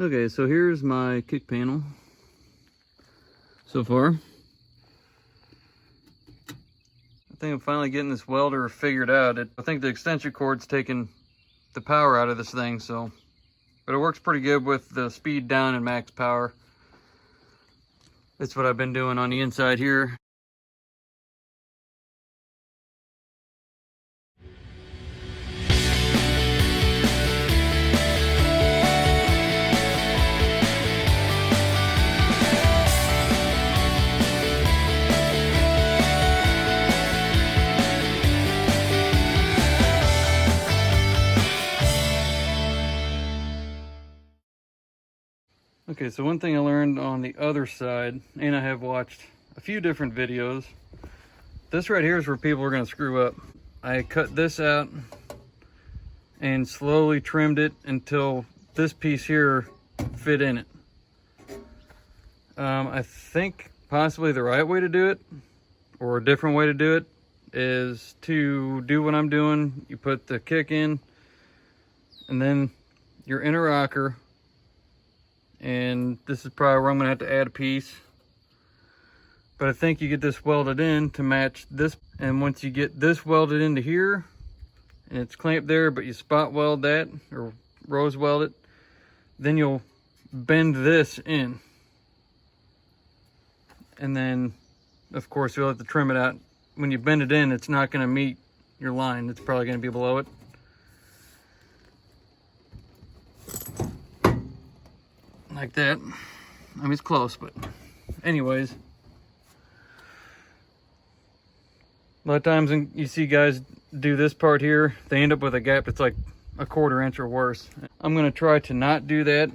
Okay, so here's my kick panel so far. I think I'm finally getting this welder figured out. I think the extension cord's taking the power out of this thing, so, but it works pretty good with the speed down and max power. That's what I've been doing on the inside here. Okay, so one thing I learned on the other side, and I have watched a few different videos, this right here is where people are going to screw up. I cut this out and slowly trimmed it until this piece here fit in it. I think possibly the right way to do it, or a different way to do it, is to do what I'm doing. You put the kick in, and then your inner rocker, and this is probably where I'm gonna have to add a piece, but I think you get this welded in to match this. And once you get this welded into here and it's clamped there, but you spot weld that or rose weld it, then you'll bend this in, and then of course you'll have to trim it out. When you bend it in, it's not going to meet your line. It's probably going to be below it. Like that. I mean, it's close, but anyways. A lot of times when you see guys do this part here, they end up with a gap that's like a 1/4 inch or worse. I'm going to try to not do that.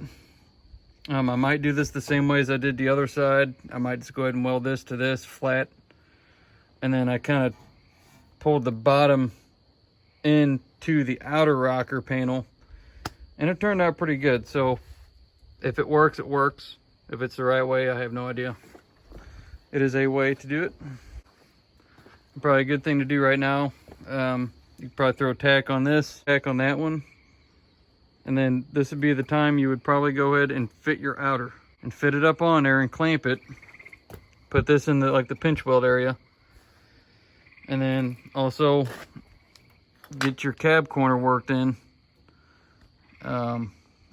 I might do this the same way as I did the other side. I might just go ahead and weld this to this flat. And then I kind of pulled the bottom into the outer rocker panel. And it turned out pretty good. So if it works, it works. If it's the right way, I have no idea. It is a way to do it. Probably a good thing to do right now. You could probably throw tack on this, tack on that one. And then this would be the time you would probably go ahead and fit your outer. And fit it up on there and clamp it. Put this in the like the pinch weld area. And then also get your cab corner worked in.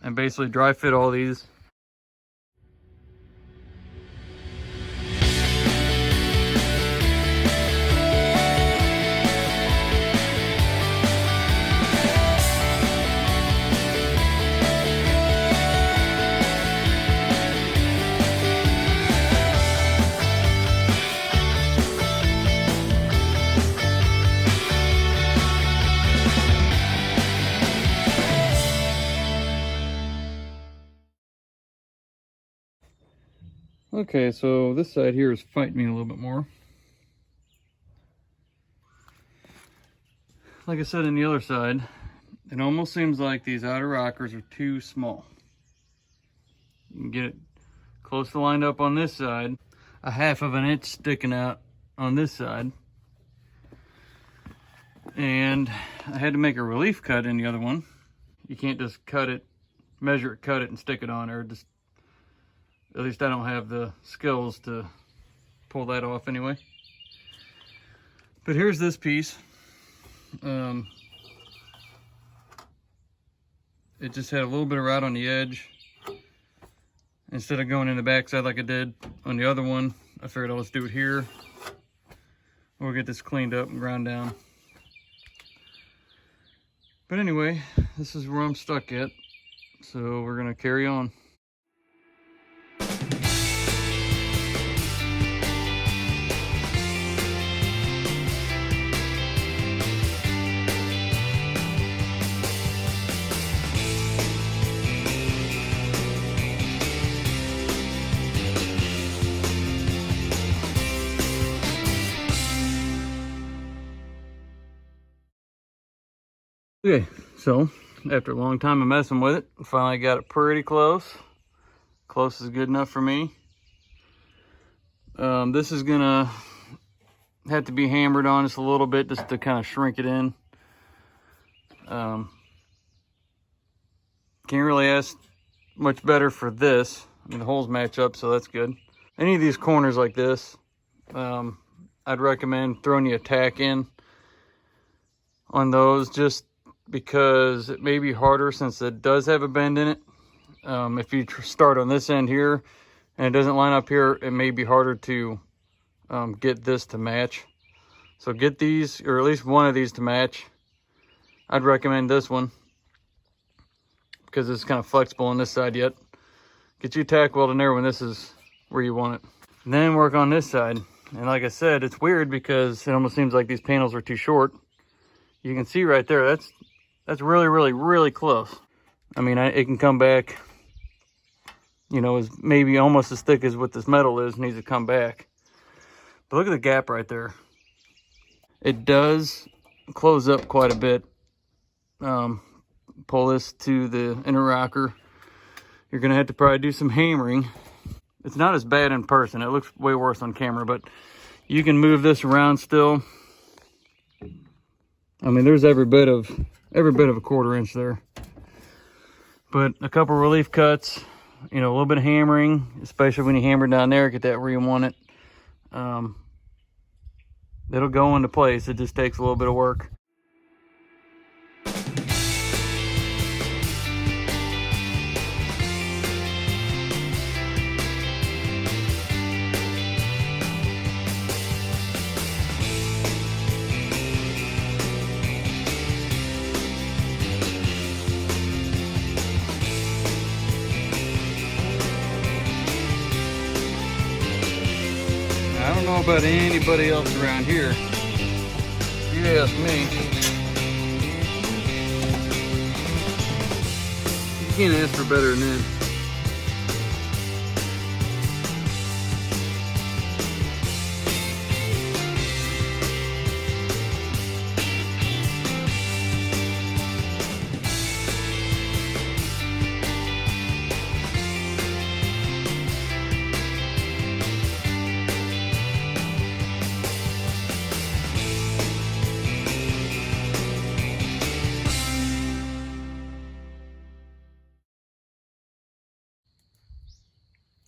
And basically dry fit all these. Okay, so this side here is fighting me a little bit more. Like I said in the other side, it almost seems like these outer rockers are too small. You can get it close to lined up on this side, a 1/2 inch sticking out on this side. And I had to make a relief cut in the other one. You can't just cut it, measure it, cut it, and stick it on there. Just, at least I don't have the skills to pull that off anyway. But here's this piece. It just had a little bit of rot on the edge. Instead of going in the backside like I did on the other one, I figured I'll just do it here. We'll get this cleaned up and ground down. But anyway, this is where I'm stuck at. So we're gonna carry on. Okay, so after a long time of messing with it, finally got it pretty close. Close is good enough for me. This is gonna have to be hammered on just a little bit just to kind of shrink it in. Can't really ask much better for this. I mean, the holes match up, so that's good. Any of these corners like this, I'd recommend throwing the attack in on those, just because it may be harder since it does have a bend in it. If you start on this end here and it doesn't line up here, it may be harder to get this to match. So get these, or at least one of these to match. I'd recommend this one because it's kind of flexible on this side yet. Get you tack weld in there when this is where you want it. And then work on this side. And like I said, it's weird because it almost seems like these panels are too short. You can see right there, that's really, really, really close. I mean, it can come back, you know, is maybe almost as thick as what this metal is, needs to come back. But look at the gap right there. It does close up quite a bit. Pull this to the inner rocker. You're gonna have to probably do some hammering. It's not as bad in person. It looks way worse on camera, but you can move this around still. I mean, there's every bit of a 1/4 inch there. But a couple relief cuts, you know, a little bit of hammering, especially when you hammer down there, get that where you want it. It'll go into place. It just takes a little bit of work. I don't know about anybody else around here. If you ask me, you can't ask for better than this.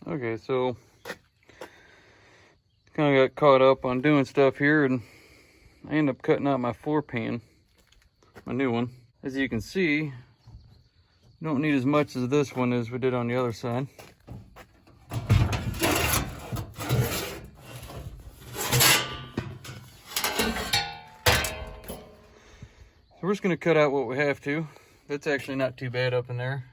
Okay, so kind of got caught up on doing stuff here, and I ended up cutting out my floor pan, my new one. As you can see, don't need as much as this one as we did on the other side. So we're just going to cut out what we have to. That's actually not too bad up in there.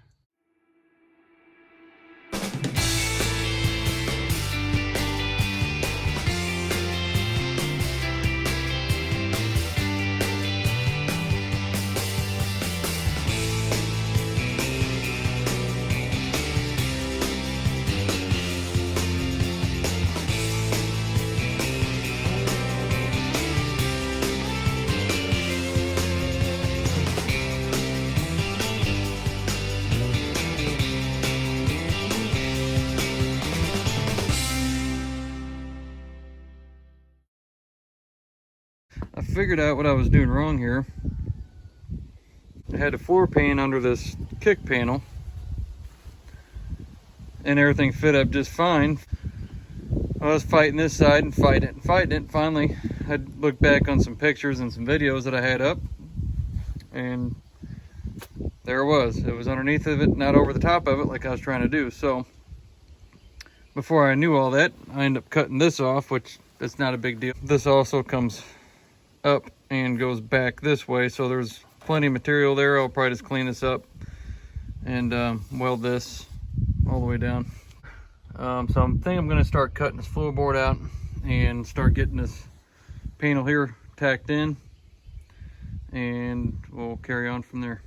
I figured out what I was doing wrong here. I had a floor pan under this kick panel and everything fit up just fine. I was fighting this side and fighting it. Finally, I looked back on some pictures and some videos that I had up, and there it was. It was underneath of it, not over the top of it like I was trying to do. So before I knew all that, I ended up cutting this off, which is not a big deal. This also comes up and goes back this way, so there's plenty of material there. I'll probably just clean this up and weld this all the way down. So I think I'm going to start cutting this floorboard out and start getting this panel here tacked in, and we'll carry on from there.